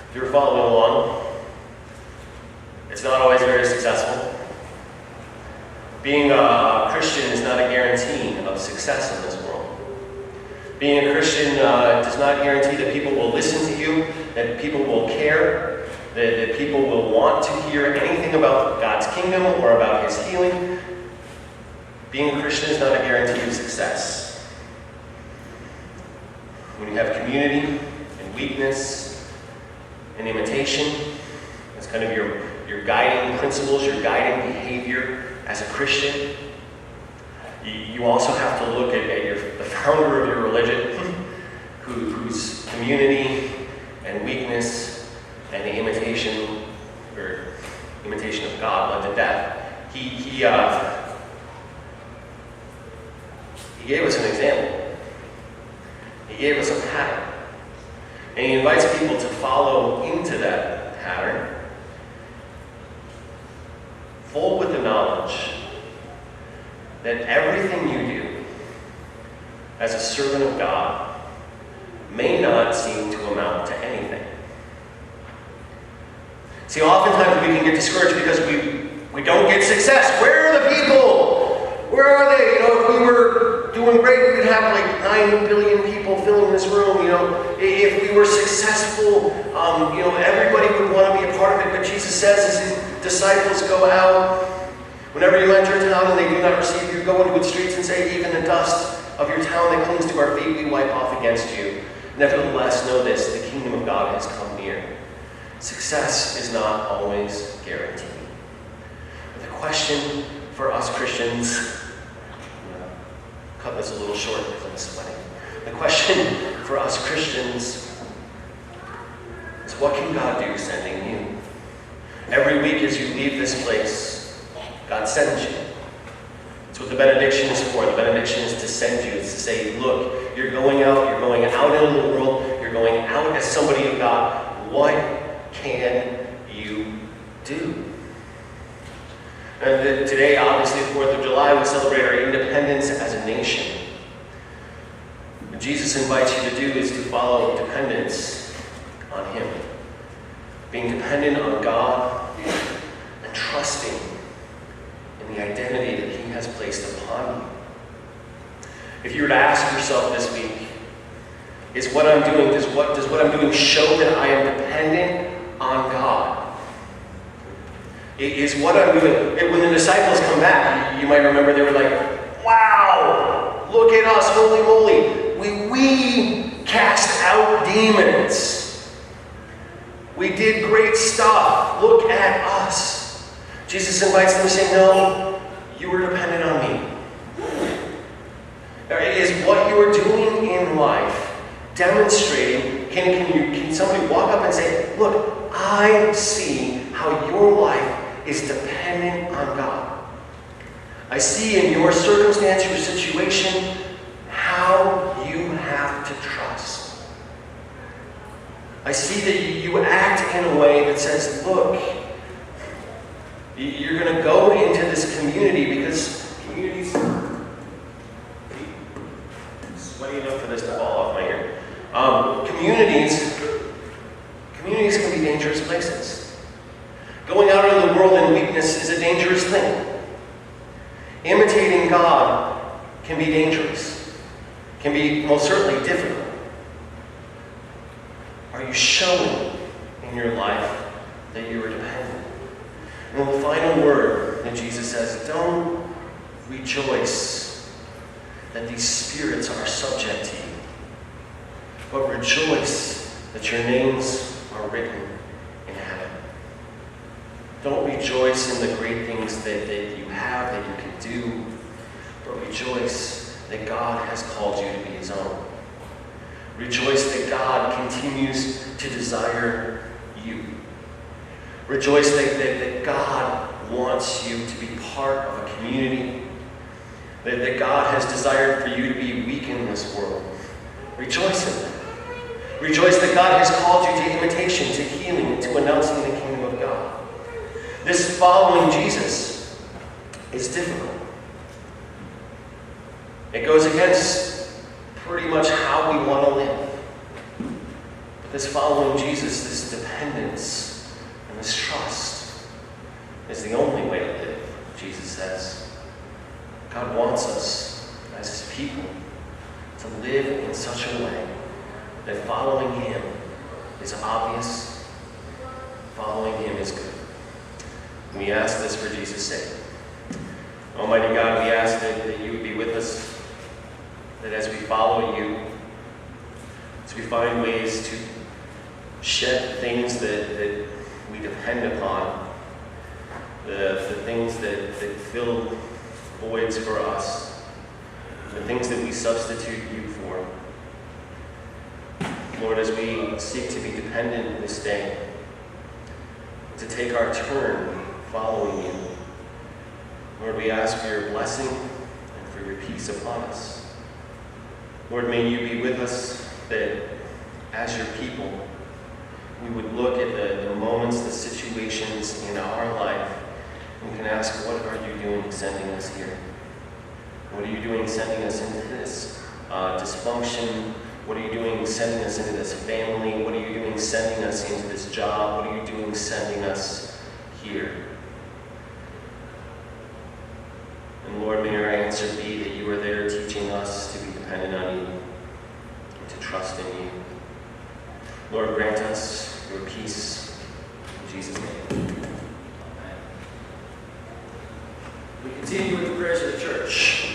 If you're following along, it's not always very successful. Being a Christian is not a guarantee of success in this world. Being a Christian does not guarantee that people will listen to you, that people will care, that people will want to hear anything about God's kingdom or about His healing. Being a Christian is not a guarantee of success. When you have community and weakness and imitation, that's kind of your guiding principles, your guiding behavior as a Christian. You also have to look at the founder of your religion, whose community and weakness and the imitation of God led to death. He gave us an example. He gave us a pattern. And he invites people to follow into that pattern, full with the knowledge that everything you do as a servant of God may not seem to amount to anything. See, oftentimes we can get discouraged because we don't get success. Where are the people? Where are they? If we were doing great, we would have like 9 billion people filling this room. If we were successful, everybody would want to be a part of it. But Jesus says as His disciples go out, whenever you enter a town and they do not receive you, go into its streets and say, even the dust of your town that clings to our feet, we wipe off against you. Nevertheless, know this, the kingdom of God has come near. Success is not always guaranteed. But the question for us Christians, I'm going to cut this a little short because I'm sweating. The question for us Christians is, what can God do sending you? Every week as you leave this place, God sends you. It's what the benediction is for. The benediction is to send you. It's to say, look, you're going out into the world, you're going out as somebody of God. What can you do? And today, obviously, the 4th of July, we celebrate our independence as a nation. What Jesus invites you to do is to follow dependence on Him. Being dependent on God and trusting in the identity that He has placed upon you. If you were to ask yourself this week, is what I'm doing, does what I'm doing show that I am dependent on God? Is what I'm doing, when the disciples come back, you might remember they were like, wow, look at us, holy moly, we cast out demons. We did great stuff. Look at us. Jesus invites them to say, no, you were dependent on me. Is what you are doing in life demonstrating, can somebody walk up and say, look, I see how your life is dependent on God. I see in your circumstance, your situation, how you have to trust. I see that you act in a way that says, look, you're going to go into this community because communities, sweaty enough for this to fall off my ear. Communities can be dangerous places. Going out into the world in weakness is a dangerous thing. Imitating God can be dangerous, can be most certainly difficult. Are you showing in your life that you are dependent? And the final word that Jesus says, don't rejoice that these spirits are subject to you, but rejoice that your names are written in heaven. Don't rejoice in the great things that you have, that you can do, but rejoice that God has called you to be His own. Rejoice that God continues to desire you. Rejoice that God wants you to be part of a community, that God has desired for you to be weak in this world. Rejoice in that. Rejoice that God has called you to imitation, to healing, to announcing the kingdom of God. This following Jesus is difficult. It goes against pretty much how we want to live. This following Jesus, this dependence and this trust is the only way to live, Jesus says. God wants us as his people to live in such a way that following him is obvious, following him is good. And we ask this for Jesus' sake. Almighty God, we ask that you would be with us, that as we follow you, as we find ways to shed things that we depend upon, the things that fill voids for us, the things that we substitute you for. Lord, as we seek to be dependent this day, to take our turn following you, Lord, we ask for your blessing and for your peace upon us. Lord, may you be with us, that as your people, we would look at the moments, the situations in our life, and we can ask, what are you doing sending us here? What are you doing sending us into this dysfunction? What are you doing sending us into this family? What are you doing sending us into this job? What are you doing sending us here? And Lord, may our answer be that you are there teaching us to be dependent on you and to trust in you. Lord, grant us your peace. In Jesus' name. Amen. We continue with the prayers of the church.